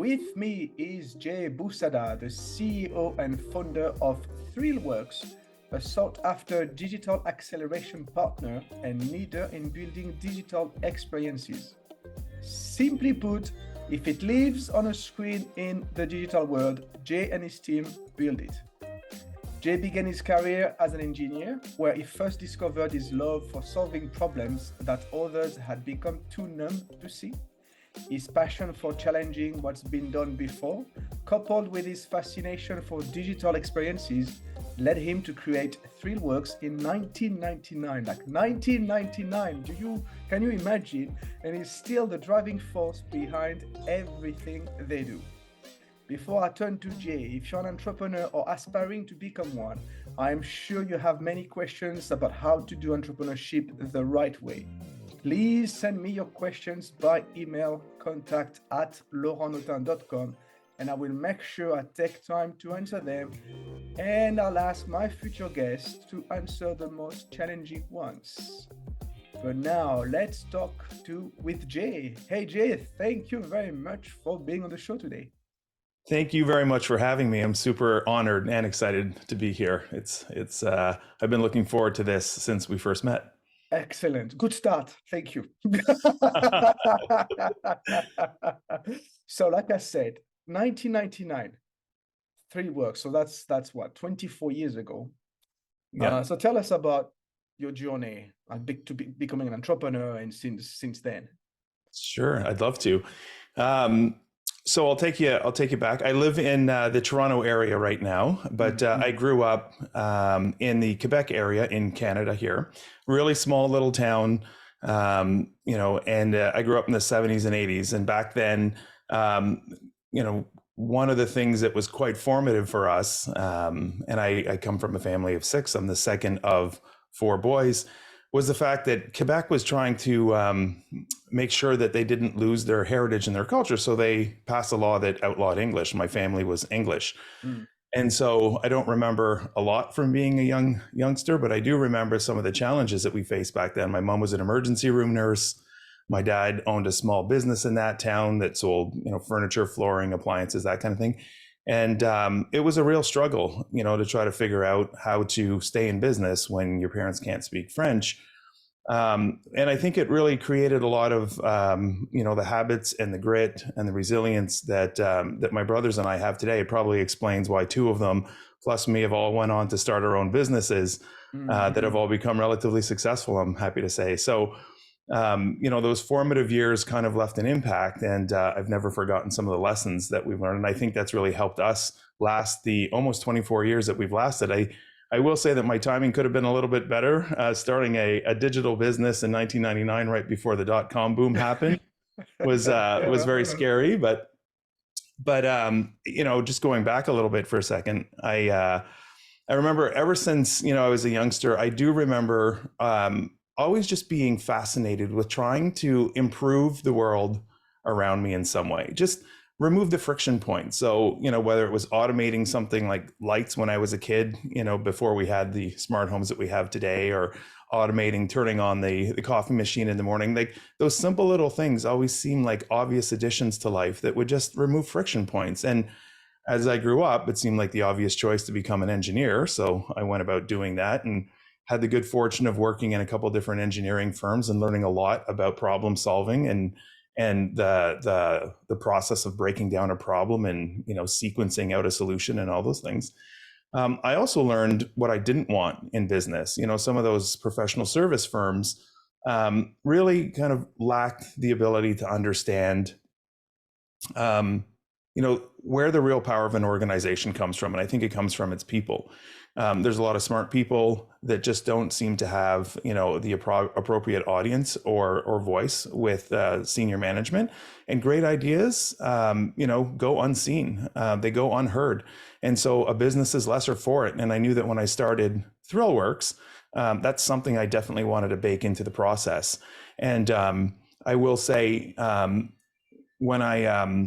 With me is Jay Bousada, the CEO and founder of Thrillworks, a sought-after digital acceleration partner and leader in building digital experiences. Simply put, if it lives on a screen in the digital world, Jay and his team build it. Jay began his career as an engineer, where he first discovered his love for solving problems that others had become too numb to see. His passion for challenging what's been done before, coupled with his fascination for digital experiences, led him to create Thrillworks in 1999. Like 1999, can you imagine? And he's still the driving force behind everything they do. Before I turn to Jay, if you're an entrepreneur or aspiring to become one, I'm sure you have many questions about how to do entrepreneurship the right way. Please send me your questions by email, contact@laurentnotin.com, and I will make sure I take time to answer them. And I'll ask my future guests to answer the most challenging ones. But now let's talk with Jay. Hey Jay, thank you very much for being on the show today. Thank you very much for having me. I'm super honored and excited to be here. I've been looking forward to this since we first met. Excellent. Good start. Thank you. So like I said, 1999, Thrillworks. So that's what, 24 years ago. Yeah. So tell us about your journey to becoming an entrepreneur and since then. Sure, I'd love to. So I'll take you back. I live in the Toronto area right now, but I grew up in the Quebec area in Canada here, really small little town, and I grew up in the 70s and 80s. And back then, one of the things that was quite formative for us, and I come from a family of 6, I'm the second of 4 boys, was the fact that Quebec was trying to make sure that they didn't lose their heritage and their culture. So they passed a law that outlawed English. My family was English. And so I don't remember a lot from being a youngster, but I do remember some of the challenges that we faced back then. My mom was an emergency room nurse. My dad owned a small business in that town that sold, furniture, flooring, appliances, that kind of thing. And it was a real struggle, to try to figure out how to stay in business when your parents can't speak French. And I think it really created a lot of, the habits and the grit and the resilience that my brothers and I have today. It probably explains why 2 of them, plus me, have all went on to start our own businesses that have all become relatively successful, I'm happy to say. So, those formative years kind of left an impact, and I've never forgotten some of the lessons that we've learned. And I think that's really helped us last the almost 24 years that we've lasted. I will say that my timing could have been a little bit better. Starting a digital business in 1999, right before the .com boom happened, was very scary. But just going back a little bit for a second, I remember ever since I was a youngster, I do remember always just being fascinated with trying to improve the world around me in some way. Just remove the friction point. So, whether it was automating something like lights when I was a kid, before we had the smart homes that we have today, or automating turning on the coffee machine in the morning, like those simple little things always seem like obvious additions to life that would just remove friction points. And as I grew up, it seemed like the obvious choice to become an engineer. So I went about doing that and had the good fortune of working in a couple of different engineering firms and learning a lot about problem solving and the process of breaking down a problem and sequencing out a solution and all those things. I also learned what I didn't want in business. Some of those professional service firms really kind of lacked the ability to understand where the real power of an organization comes from. And I think it comes from its people. There's a lot of smart people that just don't seem to have, the appropriate audience or voice with senior management, and great ideas, go unseen. They go unheard. And so a business is lesser for it. And I knew that when I started Thrillworks, that's something I definitely wanted to bake into the process. And I will say, when I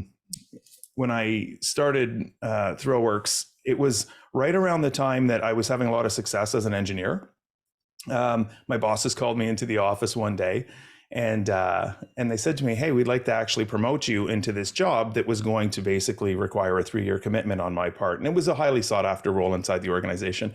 started Thrillworks, it was right around the time that I was having a lot of success as an engineer. My bosses called me into the office one day And they said to me, hey, we'd like to actually promote you into this job that was going to basically require a 3-year commitment on my part. And it was a highly sought after role inside the organization.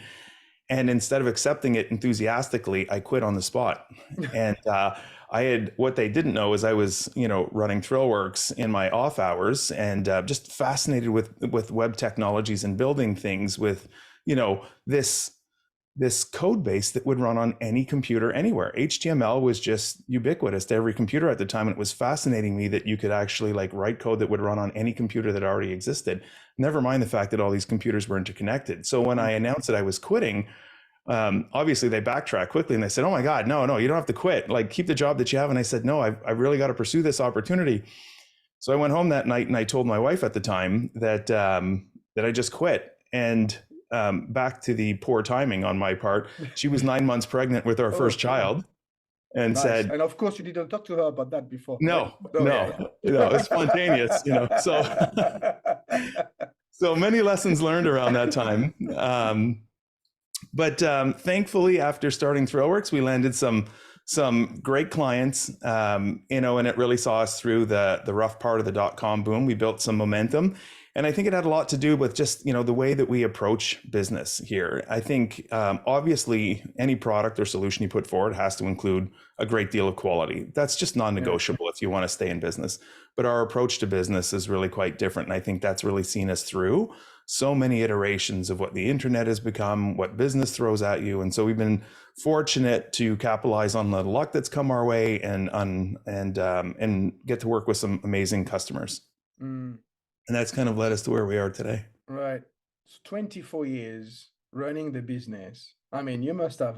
And instead of accepting it enthusiastically, I quit on the spot. And what they didn't know is I was, running Thrillworks in my off hours, and just fascinated with web technologies and building things with, this code base that would run on any computer anywhere. HTML was just ubiquitous to every computer at the time. And it was fascinating me that you could actually write code that would run on any computer that already existed. Never mind the fact that all these computers were interconnected. So when I announced that I was quitting, obviously they backtracked quickly and they said, oh my God, no, you don't have to quit. Keep the job that you have. And I said, no, I really got to pursue this opportunity. So I went home that night and I told my wife at the time that I just quit. And back to the poor timing on my part, she was 9 months pregnant with our first child, and nice. said, and of course you didn't talk to her about that before. No, it's spontaneous, so many lessons learned around that time. But thankfully, after starting Thrillworks, we landed some great clients, and it really saw us through the rough part of the .com boom. We built some momentum. And I think it had a lot to do with just, the way that we approach business here. I think, obviously, any product or solution you put forward has to include a great deal of quality. That's just non-negotiable if you want to stay in business. But our approach to business is really quite different. And I think that's really seen us through so many iterations of what the internet has become, what business throws at you. And so we've been fortunate to capitalize on the luck that's come our way and get to work with some amazing customers. And that's kind of led us to where we are today. Right. So 24 years running the business. I mean, you must have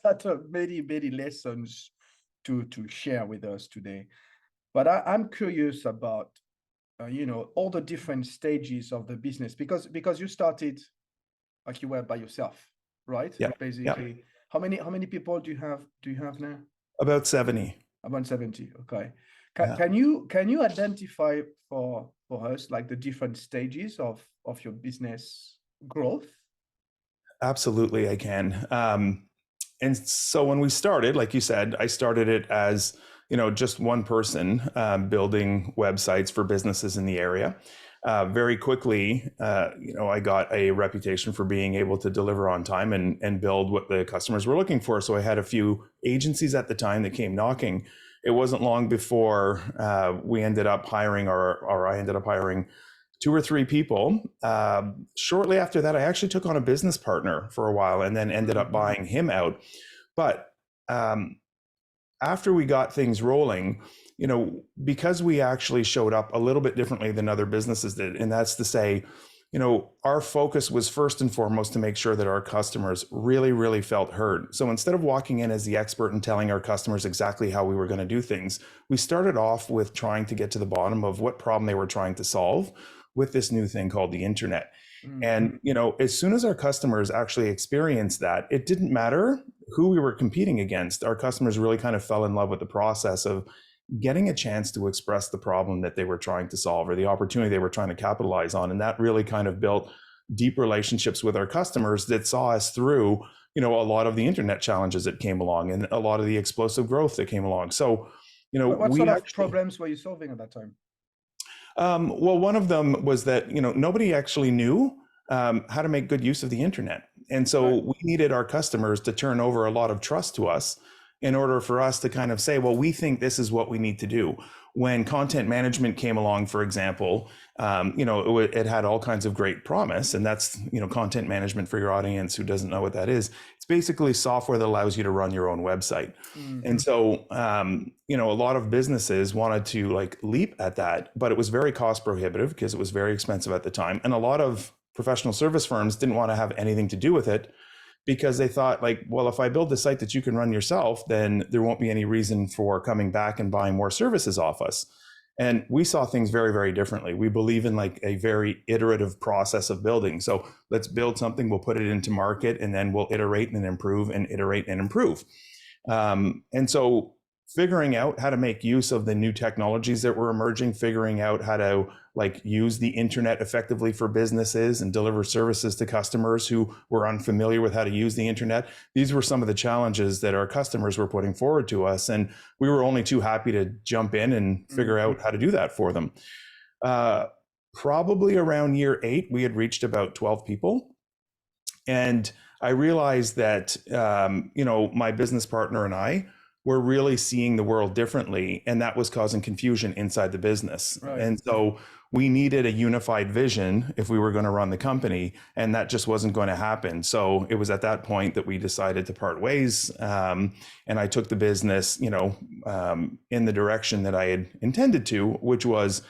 had many, many lessons to share with us today. But I'm curious about, all the different stages of the business, because you started like you were by yourself, right? Yeah. Basically. Yeah. How many people do you have now? About 70. About 70. Okay. Yeah. Can you identify for us the different stages of your business growth? Absolutely, I can. And so when we started, like you said, I started it as just one person building websites for businesses in the area. Very quickly, I got a reputation for being able to deliver on time and build what the customers were looking for. So I had a few agencies at the time that came knocking. It wasn't long before we ended up hiring, or I ended up hiring 2 or 3 people. Shortly after that, I actually took on a business partner for a while and then ended up buying him out. But after we got things rolling, because we actually showed up a little bit differently than other businesses did, and that's to say, our focus was first and foremost to make sure that our customers really, really felt heard. So instead of walking in as the expert and telling our customers exactly how we were going to do things, we started off with trying to get to the bottom of what problem they were trying to solve with this new thing called the internet. And, as soon as our customers actually experienced that, it didn't matter who we were competing against. Our customers really kind of fell in love with the process of getting a chance to express the problem that they were trying to solve or the opportunity they were trying to capitalize on. And that really kind of built deep relationships with our customers that saw us through, a lot of the internet challenges that came along and a lot of the explosive growth that came along. So, what sort of problems were you solving at that time? Well, one of them was that, nobody actually knew how to make good use of the internet. And so we needed our customers to turn over a lot of trust to us in order for us to kind of say, well, we think this is what we need to do. When content management came along, for example, it had all kinds of great promise. And that's, content management, for your audience who doesn't know what that is. It's basically software that allows you to run your own website. And so, a lot of businesses wanted to leap at that, but it was very cost prohibitive because it was very expensive at the time. And a lot of professional service firms didn't want to have anything to do with it, because they thought well, if I build the site that you can run yourself, then there won't be any reason for coming back and buying more services off us. And we saw things very, very differently. We believe in a very iterative process of building. So let's build something, we'll put it into market, and then we'll iterate and improve and iterate and improve. And so figuring out how to make use of the new technologies that were emerging, figuring out how to like use the internet effectively for businesses and deliver services to customers who were unfamiliar with how to use the internet. These were some of the challenges that our customers were putting forward to us. And we were only too happy to jump in and figure out how to do that for them. Probably around year 8, we had reached about 12 people. And I realized that, my business partner and I were really seeing the world differently, and that was causing confusion inside the business. Right. And so we needed a unified vision if we were going to run the company, and that just wasn't going to happen. So it was at that point that we decided to part ways. And I took the business, in the direction that I had intended to, which was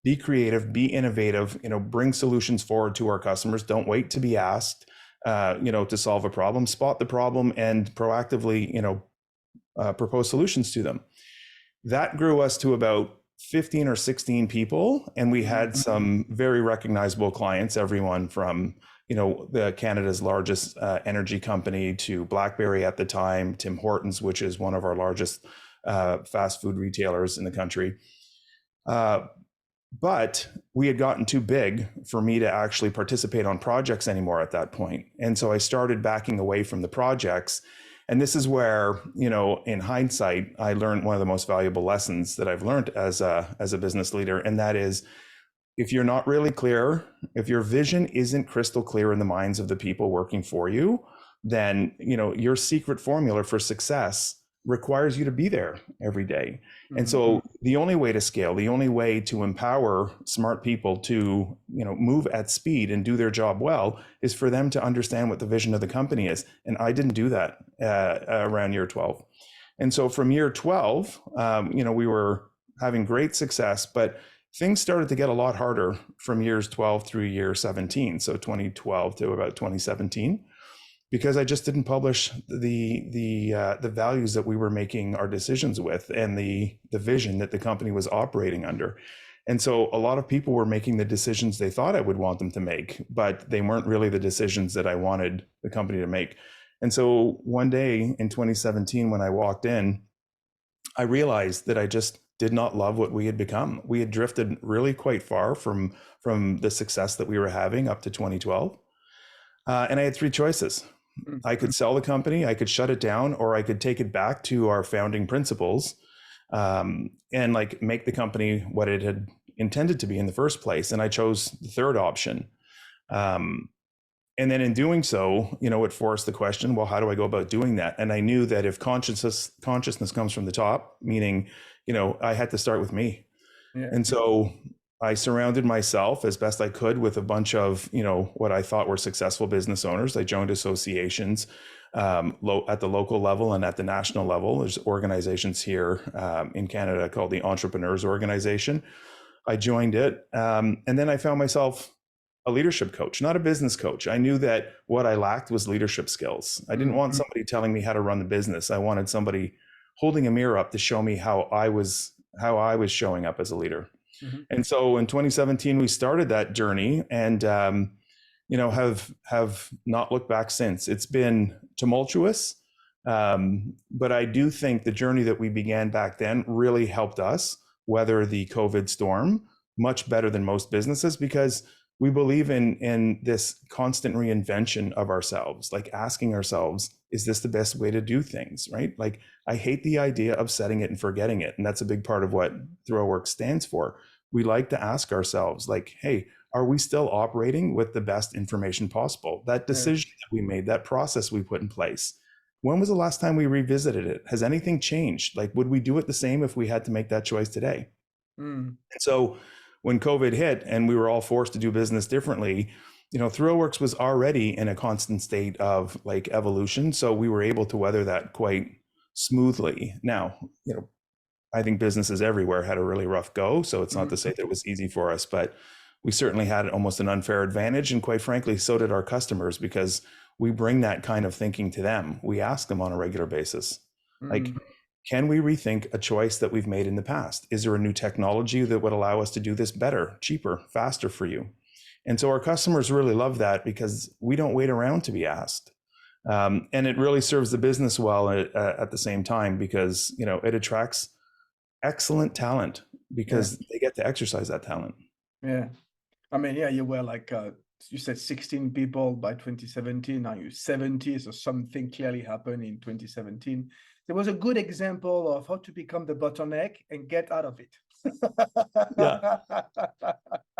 be creative, be innovative, bring solutions forward to our customers. Don't wait to be asked, to solve a problem, spot the problem, and proactively, propose solutions to them. That grew us to about 15 or 16 people, and we had some very recognizable clients, everyone from the Canada's largest energy company to BlackBerry at the time, Tim Hortons, which is one of our largest fast food retailers in the country. But we had gotten too big for me to actually participate on projects anymore at that point. And so I started backing away from the projects. And this is where, in hindsight, I learned one of the most valuable lessons that I've learned as a business leader. And that is, if you're not really clear, if your vision isn't crystal clear in the minds of the people working for you, then, your secret formula for success requires you to be there every day. And so the only way to scale, the only way to empower smart people to, move at speed and do their job well is for them to understand what the vision of the company is. And I didn't do that around year 12. And so from year 12, we were having great success, but things started to get a lot harder from years 12 through year 17. So 2012 to about 2017. Because I just didn't publish the values that we were making our decisions with and the vision that the company was operating under. And so a lot of people were making the decisions they thought I would want them to make, but they weren't really the decisions that I wanted the company to make. And so one day in 2017, when I walked in, I realized that I just did not love what we had become. We had drifted really quite far from the success that we were having up to 2012. And I had 3 choices. I could sell the company, I could shut it down, or I could take it back to our founding principles and make the company what it had intended to be in the first place. And I chose the third option. And then in doing so, it forced the question, well, how do I go about doing that? And I knew that if consciousness comes from the top, meaning, I had to start with me. Yeah. And so I surrounded myself as best I could with a bunch of, what I thought were successful business owners. I joined associations at the local level and at the national level. There's organizations here in Canada called the Entrepreneurs Organization. I joined it. And then I found myself a leadership coach, not a business coach. I knew that what I lacked was leadership skills. I didn't want somebody telling me how to run the business. I wanted somebody holding a mirror up to show me how I was showing up as a leader. And so in 2017, we started that journey and, have not looked back since. It's been tumultuous, but I do think the journey that we began back then really helped us weather the COVID storm much better than most businesses, because we believe in this constant reinvention of ourselves, like asking ourselves, is this the best way to do things, right? Like, I hate the idea of setting it and forgetting it. And that's a big part of what Thrillworks stands for. We like to ask ourselves, like, hey, are we still operating with the best information possible? That decision that we made, that process we put in place, when was the last time we revisited it? Has anything changed? Like, would we do it the same if we had to make that choice today? And so when COVID hit and we were all forced to do business differently, Thrillworks was already in a constant state of evolution. So we were able to weather that quite smoothly. Now, I think businesses everywhere had a really rough go. So it's not to say that it was easy for us, but we certainly had almost an unfair advantage. And quite frankly, so did our customers, because we bring that kind of thinking to them. We ask them on a regular basis, like, can we rethink a choice that we've made in the past? Is there a new technology that would allow us to do this better, cheaper, faster for you? And so our customers really love that, because we don't wait around to be asked. And it really serves the business well at the same time, because it attracts excellent talent Yeah. because they get to exercise that talent. Yeah. I mean, yeah, you were like, you said 16 people by 2017. Now you're 70. So something clearly happened in 2017. There was a good example of how to become the bottleneck and get out of it. Yeah.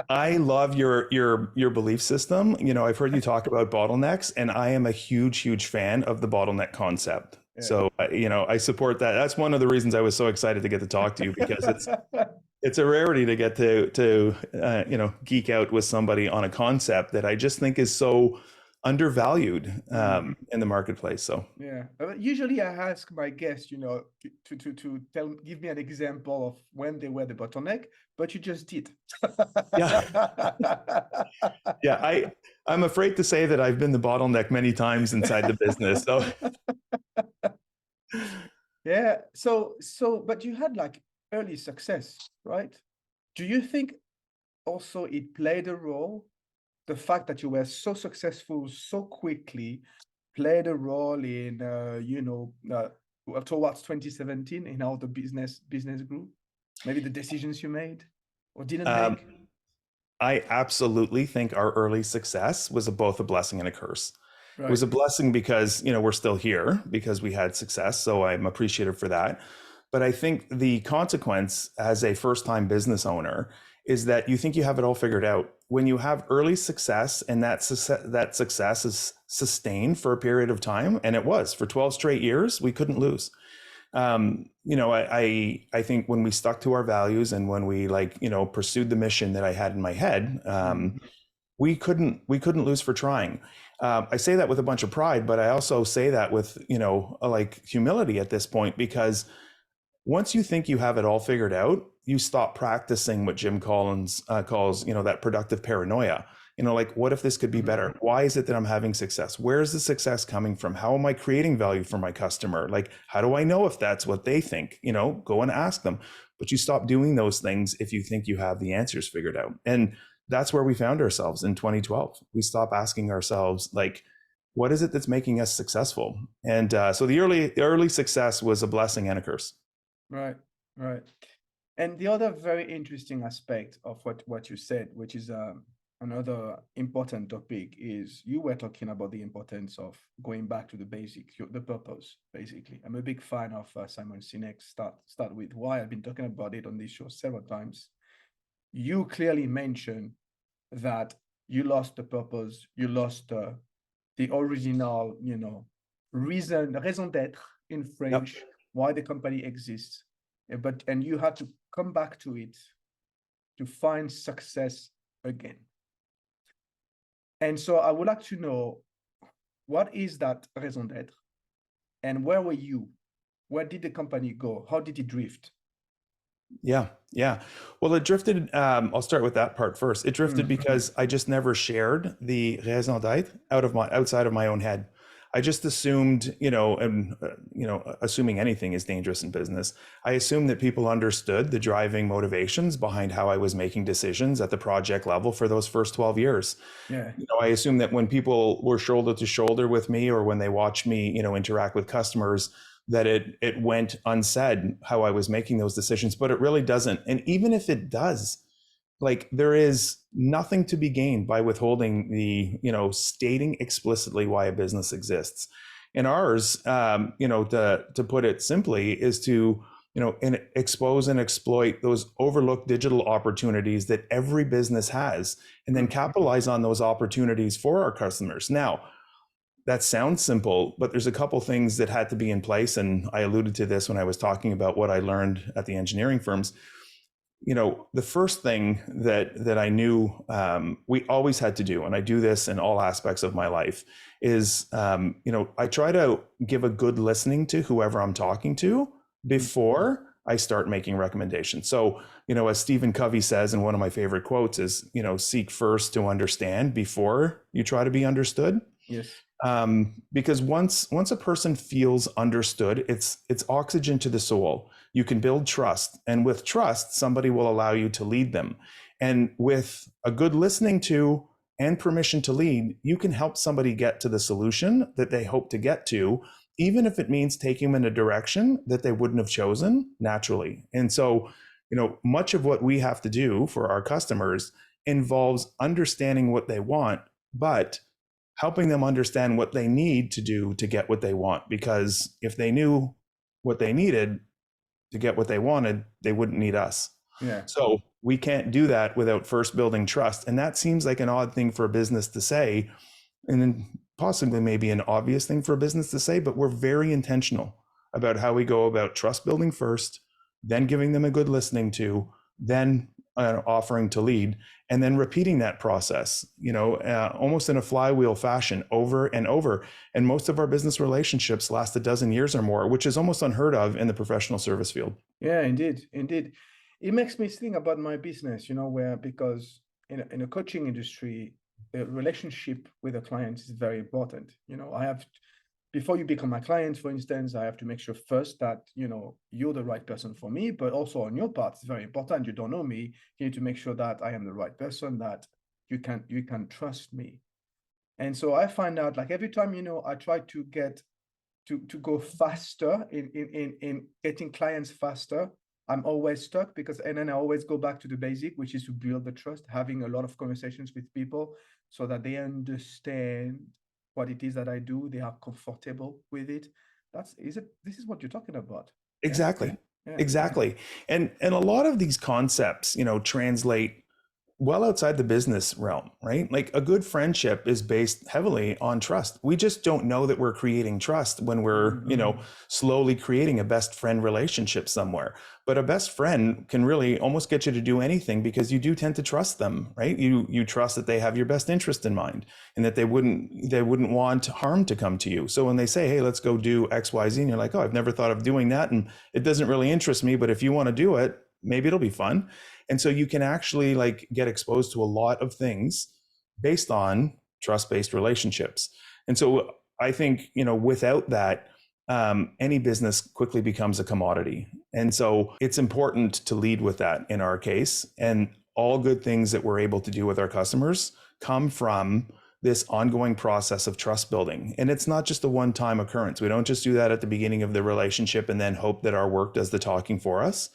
I love your belief system. I've heard you talk about bottlenecks, and I am a huge fan of the bottleneck concept. Yeah. So, I support that. That's one of the reasons I was so excited to get to talk to you, because it's a rarity to get to geek out with somebody on a concept that I just think is so undervalued in the marketplace. So yeah, usually I ask my guests, to give me an example of when they were the bottleneck, but you just did. yeah, I'm afraid to say that I've been the bottleneck many times inside the business. So yeah, but you had like early success, right? Do you think also it played a role? The fact that you were so successful so quickly played a role in, towards 2017 in how the business grew? Maybe the decisions you made or didn't make? I absolutely think our early success was both a blessing and a curse. It was Right. a blessing because, we're still here because we had success. So I'm appreciative for that. But I think the consequence as a first-time business owner is that you think you have it all figured out. When you have early success and that success is sustained for a period of time, and it was for 12 straight years, we couldn't lose. I think when we stuck to our values and when we pursued the mission that I had in my head, we couldn't lose for trying. I say that with a bunch of pride, but I also say that with humility at this point, because once you think you have it all figured out, you stop practicing what Jim Collins calls, that productive paranoia. What if this could be better? Why is it that I'm having success? Where is the success coming from? How am I creating value for my customer? How do I know if that's what they think? Go and ask them. But you stop doing those things if you think you have the answers figured out. And that's where we found ourselves in 2012. We stopped asking ourselves, what is it that's making us successful? And so the early success was a blessing and a curse. Right. And the other very interesting aspect of what you said, which is another important topic, is you were talking about the importance of going back to the basic, the purpose, basically. I'm a big fan of Simon Sinek's Start With Why. I've been talking about it on this show several times. You clearly mentioned that you lost the purpose, you lost the original, raison d'être in French. Yep. Why the company exists, and you had to come back to it to find success again. And so I would like to know, what is that raison d'être, and where were you? Where did the company go? How did it drift? Yeah. Well, it drifted. I'll start with that part first. It drifted because I just never shared the raison d'être outside of my own head. I just assumed, assuming anything is dangerous in business, I assumed that people understood the driving motivations behind how I was making decisions at the project level for those first 12 years. Yeah. I assumed that when people were shoulder to shoulder with me, or when they watched me, interact with customers, that it went unsaid how I was making those decisions, but it really doesn't. And even if it does, there is nothing to be gained by withholding the, stating explicitly why a business exists. And ours, to put it simply, is to, expose and exploit those overlooked digital opportunities that every business has, and then capitalize on those opportunities for our customers. Now, that sounds simple, but there's a couple things that had to be in place. And I alluded to this when I was talking about what I learned at the engineering firms. The first thing that I knew we always had to do, and I do this in all aspects of my life, is, I try to give a good listening to whoever I'm talking to before I start making recommendations. So, as Stephen Covey says, and one of my favorite quotes is, seek first to understand before you try to be understood. Yes. Because once a person feels understood, it's oxygen to the soul. You can build trust, and with trust, somebody will allow you to lead them. And with a good listening to and permission to lead, you can help somebody get to the solution that they hope to get to, even if it means taking them in a direction that they wouldn't have chosen naturally. And so, much of what we have to do for our customers involves understanding what they want, but helping them understand what they need to do to get what they want. Because if they knew what they needed to get what they wanted, they wouldn't need us. Yeah. So we can't do that without first building trust. And that seems like an odd thing for a business to say, and then possibly maybe an obvious thing for a business to say, but we're very intentional about how we go about trust building first, then giving them a good listening to, then offering to lead, and then repeating that process, almost in a flywheel fashion over and over. And most of our business relationships last a dozen years or more, which is almost unheard of in the professional service field. Yeah, indeed. It makes me think about my business, because in a coaching industry, the relationship with the client is very important. Before you become my client, for instance, I have to make sure first that, you're the right person for me, but also on your part, it's very important. You don't know me. You need to make sure that I am the right person, that you can trust me. And so I find out, like, every time, I try to get to go faster in getting clients faster, I'm always stuck, and then I always go back to the basic, which is to build the trust, having a lot of conversations with people so that they understand what it is that I do. They are comfortable with it. This is what you're talking about. Exactly. Yeah. Exactly. And a lot of these concepts, translate well outside the business realm, right? Like a good friendship is based heavily on trust. We just don't know that we're creating trust when we're, slowly creating a best friend relationship somewhere. But a best friend can really almost get you to do anything because you do tend to trust them, right? You trust that they have your best interest in mind and that they wouldn't want harm to come to you. So when they say, hey, let's go do X, Y, Z, and you're like, oh, I've never thought of doing that. And it doesn't really interest me, but if you want to do it, maybe it'll be fun. And so you can actually get exposed to a lot of things based on trust-based relationships. And so I think, without that, any business quickly becomes a commodity. And so it's important to lead with that in our case. And all good things that we're able to do with our customers come from this ongoing process of trust building. And it's not just a one-time occurrence. We don't just do that at the beginning of the relationship and then hope that our work does the talking for us.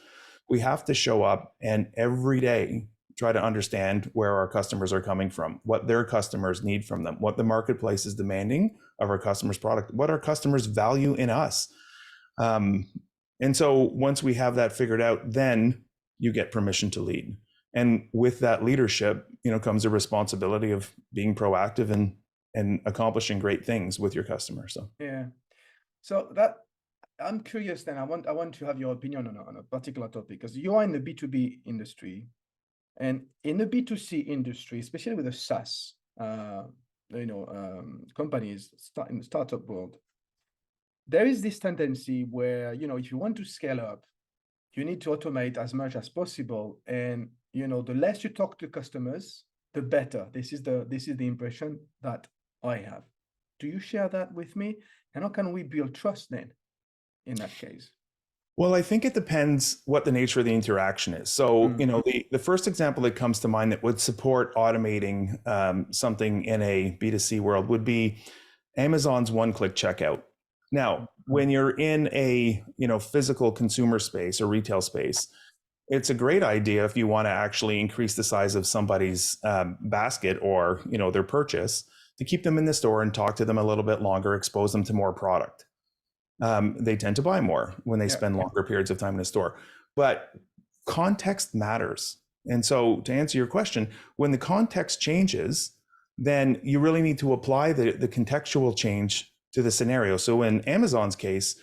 We have to show up and every day try to understand where our customers are coming from, what their customers need from them, what the marketplace is demanding of our customers' product, what our customers value in us. And so once we have that figured out, then you get permission to lead. And with that leadership, comes a responsibility of being proactive and accomplishing great things with your customers. So yeah. So that I'm curious then, I want to have your opinion on a particular topic, because you are in the B2B industry, and in the B2C industry, especially with the SaaS, companies in the startup world, there is this tendency where, if you want to scale up, you need to automate as much as possible. And, the less you talk to customers, the better. This is the impression that I have. Do you share that with me? And how can we build trust then in that case? Well, I think it depends what the nature of the interaction is. So, the first example that comes to mind that would support automating something in a B2C world would be Amazon's one-click checkout. Now, when you're in a physical consumer space or retail space, it's a great idea if you want to actually increase the size of somebody's basket or their purchase, to keep them in the store and talk to them a little bit longer, expose them to more product. They tend to buy more when they spend longer periods of time in a store. But context matters. And so to answer your question, when the context changes, then you really need to apply the contextual change to the scenario. So in Amazon's case,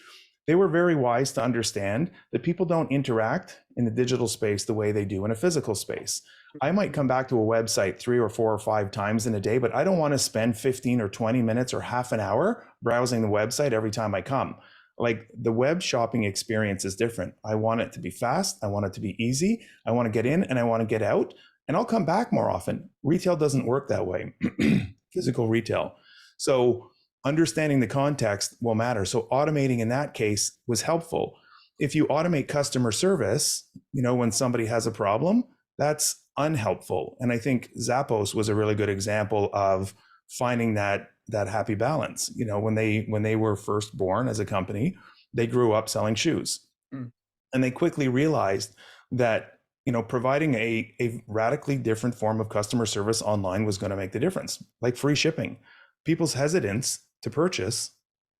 they were very wise to understand that people don't interact in the digital space the way they do in a physical space. I might come back to a website 3 or 4 or 5 times in a day, but I don't want to spend 15 or 20 minutes or half an hour browsing the website every time I come. Like, the web shopping experience is different. I want it to be fast. I want it to be easy. I want to get in and I want to get out, and I'll come back more often. Retail doesn't work that way, physical retail. So understanding the context will matter. So automating in that case was helpful. If you automate customer service, when somebody has a problem, that's unhelpful. And I think Zappos was a really good example of finding that happy balance. When they were first born as a company, they grew up selling shoes. Mm. And they quickly realized that providing a radically different form of customer service online was going to make the difference, like free shipping. People's hesitance to purchase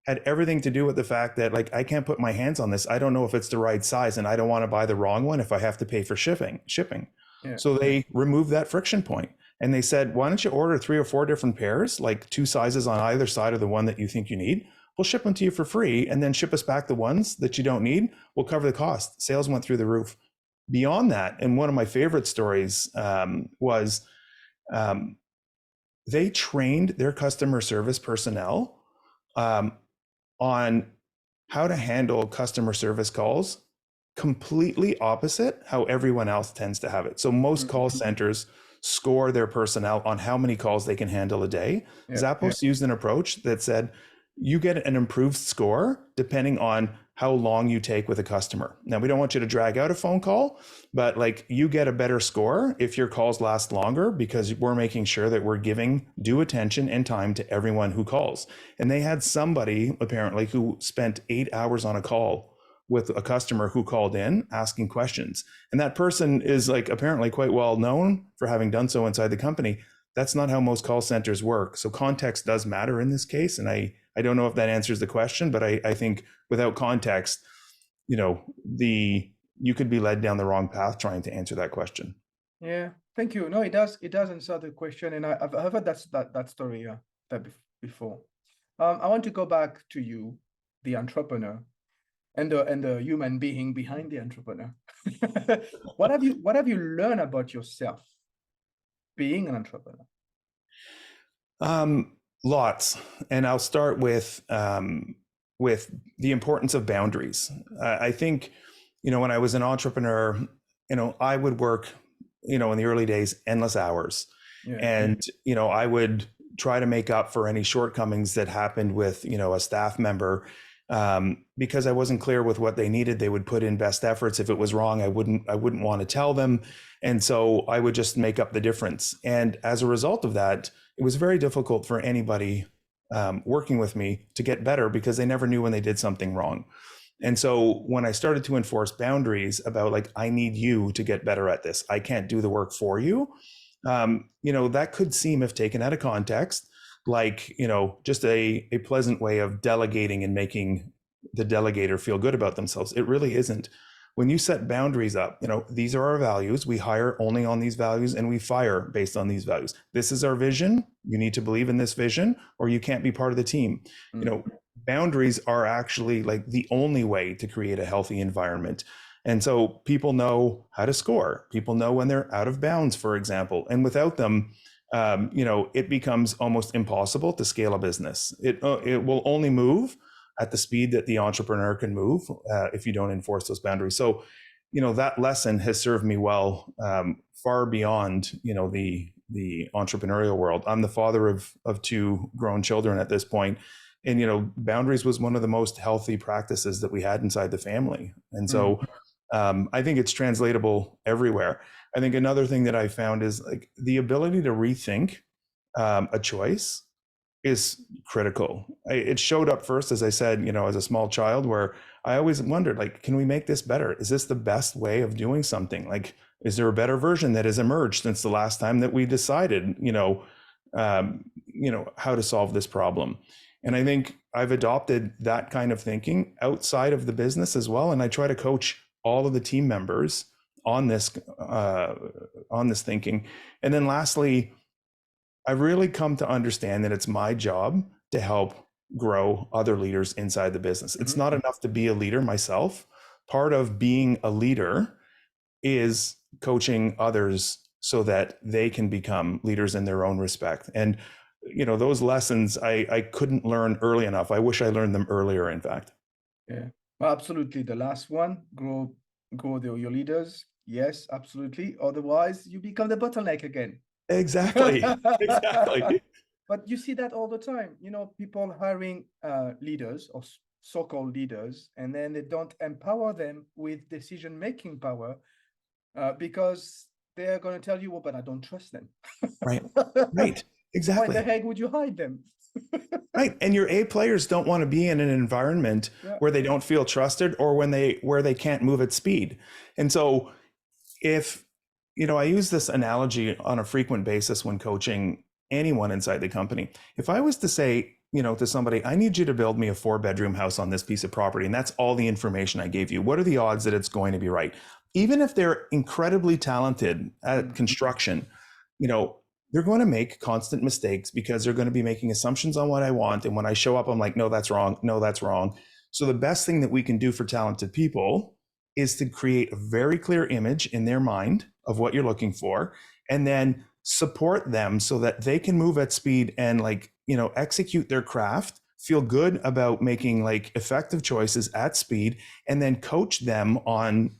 had everything to do with the fact that, like, I can't put my hands on this. I don't know if it's the right size, and I don't want to buy the wrong one if I have to pay for shipping. Yeah. So they removed that friction point, and they said, why don't you order 3 or 4 different pairs, like 2 sizes on either side of the one that you think you need? We'll ship them to you for free, and then ship us back the ones that you don't need. We'll cover the cost. Sales went through the roof. Beyond that, and one of my favorite stories was they trained their customer service personnel on how to handle customer service calls completely opposite how everyone else tends to have it. So most call centers score their personnel on how many calls they can handle a day. Yeah. Zappos used an approach that said, you get an improved score depending on how long you take with a customer. Now, we don't want you to drag out a phone call, but like, you get a better score if your calls last longer, because we're making sure that we're giving due attention and time to everyone who calls. And they had somebody apparently who spent 8 hours on a call with a customer who called in asking questions. And that person is like apparently quite well known for having done so inside the company. That's not how most call centers work. So context does matter in this case. And I don't know if that answers the question, but I think without context, you could be led down the wrong path trying to answer that question. Yeah, thank you. No, it does answer the question, and I've heard that story before. I want to go back to you, the entrepreneur, and the human being behind the entrepreneur. What have you learned about yourself being an entrepreneur? Lots, and I'll start with the importance of boundaries. I think, when I was an entrepreneur, I would work, in the early days, endless hours, and I would try to make up for any shortcomings that happened with, a staff member. Because I wasn't clear with what they needed, they would put in best efforts. If it was wrong, I wouldn't want to tell them. And so I would just make up the difference. And as a result of that, it was very difficult for anybody working with me to get better, because they never knew when they did something wrong. And so when I started to enforce boundaries about, like, I need you to get better at this, I can't do the work for you. That could seem, if taken out of context, like, just a pleasant way of delegating and making the delegator feel good about themselves. It really isn't. When you set boundaries up, these are our values. We hire only on these values, and we fire based on these values. This is our vision. You need to believe in this vision, or you can't be part of the team. Boundaries are actually like the only way to create a healthy environment. And so people know how to score. People know when they're out of bounds, for example. And without them, it becomes almost impossible to scale a business. It will only move at the speed that the entrepreneur can move if you don't enforce those boundaries. So, that lesson has served me well, far beyond, the entrepreneurial world. I'm the father of 2 grown children at this point. And, boundaries was one of the most healthy practices that we had inside the family. And so I think it's translatable everywhere. I think another thing that I found is, like, the ability to rethink a choice is critical. It showed up first, as I said, as a small child, where I always wondered, like, can we make this better? Is this the best way of doing something? Like, is there a better version that has emerged since the last time that we decided, how to solve this problem? And I think I've adopted that kind of thinking outside of the business as well. And I try to coach all of the team members on this thinking. And then lastly, I've really come to understand that it's my job to help grow other leaders inside the business. It's not enough to be a leader myself. Part of being a leader is coaching others so that they can become leaders in their own respect. And those lessons I couldn't learn early enough. I wish I learned them earlier, in fact. Yeah, well, absolutely. The last one, grow your leaders. Yes, absolutely. Otherwise, you become the bottleneck again. Exactly. Exactly. But you see that all the time. People hiring leaders or so-called leaders, and then they don't empower them with decision-making power because they're going to tell you, well, but I don't trust them. Right. Right. So why the Exactly. heck would you hide them? Right. And your A players don't want to be in an environment Yeah. where they don't feel trusted or where they can't move at speed. And so if, I use this analogy on a frequent basis when coaching anyone inside the company. If I was to say, to somebody, I need you to build me a 4-bedroom house on this piece of property, and that's all the information I gave you, what are the odds that it's going to be right? Even if they're incredibly talented at construction, they're going to make constant mistakes because they're going to be making assumptions on what I want. And when I show up, I'm like, no, that's wrong. No, that's wrong. So the best thing that we can do for talented people is to create a very clear image in their mind of what you're looking for, and then support them so that they can move at speed and execute their craft, feel good about making effective choices at speed, and then coach them on,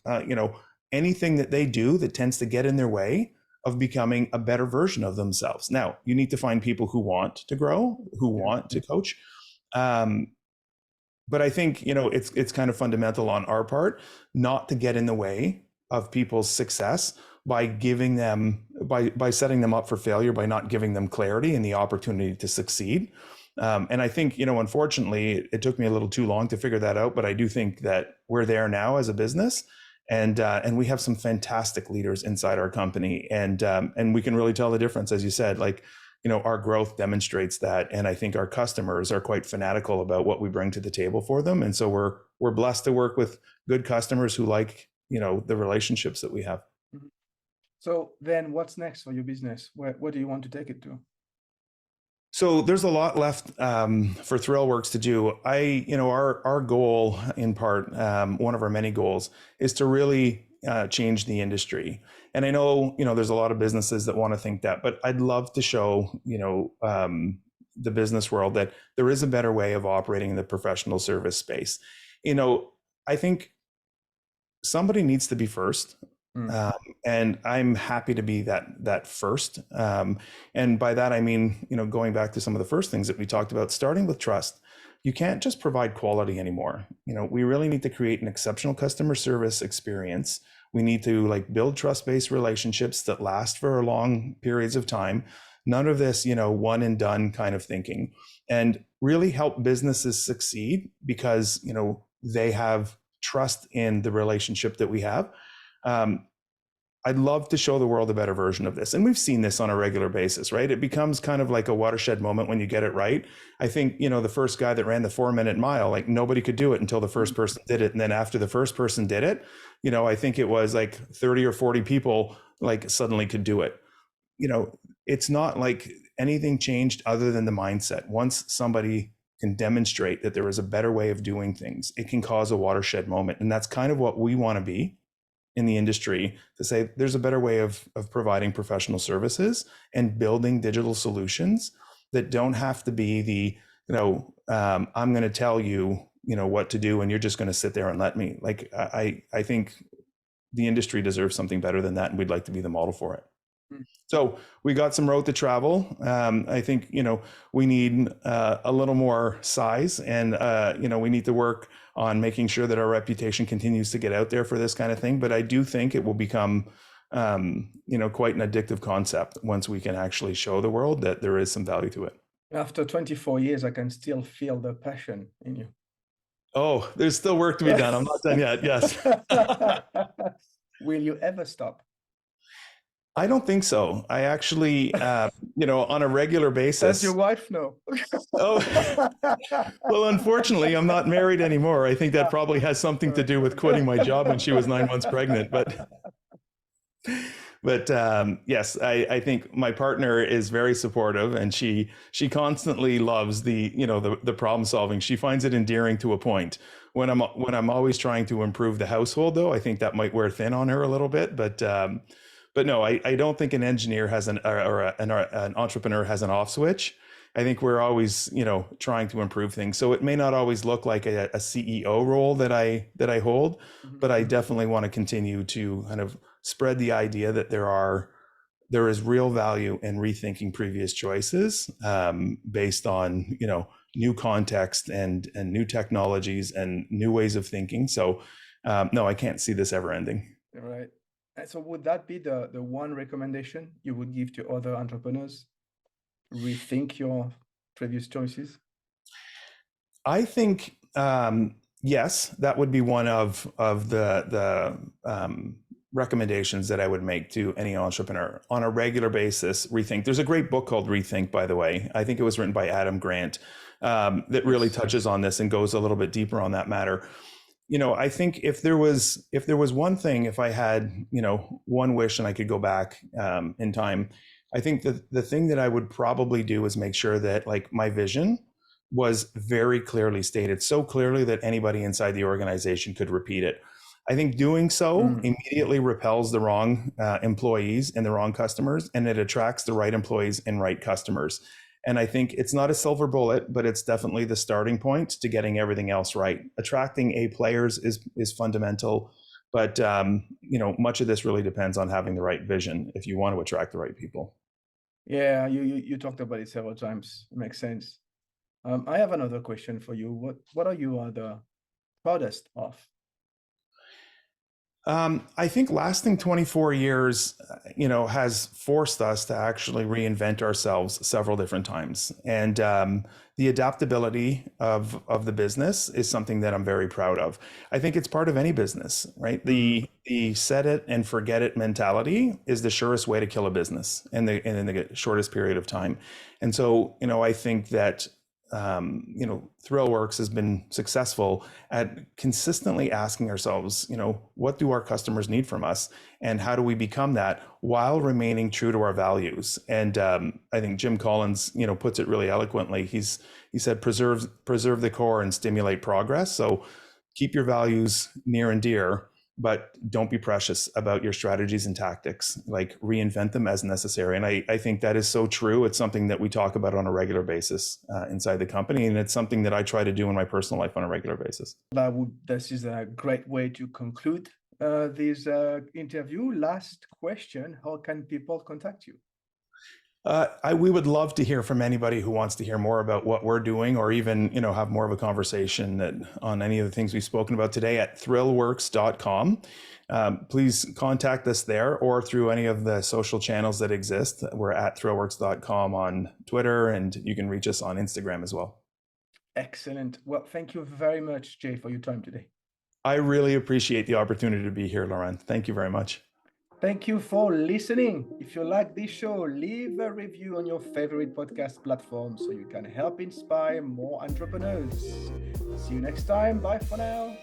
anything that they do that tends to get in their way of becoming a better version of themselves. Now, you need to find people who want to grow, who want to coach. But I think, it's kind of fundamental on our part not to get in the way of people's success by giving them, by setting them up for failure, by not giving them clarity and the opportunity to succeed. And I think, unfortunately, it took me a little too long to figure that out, but I do think that we're there now as a business. And we have some fantastic leaders inside our company, and we can really tell the difference, as you said. Our growth demonstrates that, and I think our customers are quite fanatical about what we bring to the table for them, and so we're blessed to work with good customers who like the relationships that we have. So then, what's next for your business? Where do you want to take it to? So there's a lot left for Thrillworks to do. Our goal, in part, one of our many goals, is to really change the industry. And I know, there's a lot of businesses that want to think that, but I'd love to show, the business world that there is a better way of operating in the professional service space. I think somebody needs to be first. And I'm happy to be that first. And by that, I mean, going back to some of the first things that we talked about, starting with trust. You can't just provide quality anymore. We really need to create an exceptional customer service experience. We need to build trust-based relationships that last for long periods of time. None of this, one and done kind of thinking, and really help businesses succeed because, they have trust in the relationship that we have. I'd love to show the world a better version of this. And we've seen this on a regular basis, right? It becomes kind of like a watershed moment when you get it right. I think, the first guy that ran the 4-minute mile, nobody could do it until the first person did it. And then after the first person did it, I think it was 30 or 40 people suddenly could do it. It's not like anything changed other than the mindset. Once somebody can demonstrate that there is a better way of doing things, it can cause a watershed moment. And that's kind of what we want to be in the industry, to say there's a better way of providing professional services and building digital solutions that don't have to be the, I'm going to tell you, what to do, and you're just going to sit there and let me. I think the industry deserves something better than that, and we'd like to be the model for it. So we got some road to travel. I think, we need a little more size, and, we need to work on making sure that our reputation continues to get out there for this kind of thing. But I do think it will become, quite an addictive concept once we can actually show the world that there is some value to it. After 24 years, I can still feel the passion in you. Oh, there's still work to be done. I'm not done yet. Yes. Will you ever stop? I don't think so. I actually, on a regular basis. Does your wife know? Oh, well, unfortunately, I'm not married anymore. I think that probably has something to do with quitting my job when she was 9 months pregnant. But yes, I think my partner is very supportive, and she constantly loves the problem solving. She finds it endearing to a point. When I'm always trying to improve the household, though, I think that might wear thin on her a little bit. But no, I don't think an engineer has an entrepreneur has an off switch. I think we're always, trying to improve things. So it may not always look like a CEO role that I hold, but I definitely want to continue to kind of spread the idea that there is real value in rethinking previous choices based on, new context and new technologies and new ways of thinking. So no, I can't see this ever ending. Right. And so would that be the one recommendation you would give to other entrepreneurs? Rethink your previous choices? I think yes, that would be one of the recommendations that I would make to any entrepreneur on a regular basis. Rethink. There's a great book called Rethink, by the way. I think it was written by Adam Grant, that really touches on this and goes a little bit deeper on that matter. I think if there was one thing, if I had one wish and I could go back in time, I think the thing that I would probably do is make sure that like my vision was very clearly stated, so clearly that anybody inside the organization could repeat it. I think doing so immediately repels the wrong employees and the wrong customers, and it attracts the right employees and right customers. And I think it's not a silver bullet, but it's definitely the starting point to getting everything else right. Attracting A players is fundamental, but much of this really depends on having the right vision if you want to attract the right people. Yeah, you talked about it several times. It makes sense. I have another question for you. What are you the proudest of? I think lasting 24 years, has forced us to actually reinvent ourselves several different times. And the adaptability of the business is something that I'm very proud of. I think it's part of any business, right? The set it and forget it mentality is the surest way to kill a business in the shortest period of time. And so, I think that Thrillworks has been successful at consistently asking ourselves, what do our customers need from us, and how do we become that while remaining true to our values? And I think Jim Collins, puts it really eloquently. He said, preserve the core and stimulate progress. So keep your values near and dear, but don't be precious about your strategies and tactics. Like reinvent them as necessary. And I think that is so true. It's something that we talk about on a regular basis inside the company. And it's something that I try to do in my personal life on a regular basis. This is a great way to conclude this interview. Last question, how can people contact you? We would love to hear from anybody who wants to hear more about what we're doing, or even, have more of a conversation on any of the things we've spoken about today at thrillworks.com. Please contact us there or through any of the social channels that exist. We're at thrillworks.com on Twitter, and you can reach us on Instagram as well. Excellent. Well, thank you very much, Jay, for your time today. I really appreciate the opportunity to be here, Laurent. Thank you very much. Thank you for listening. If you like this show, leave a review on your favorite podcast platform so you can help inspire more entrepreneurs. See you next time. Bye for now.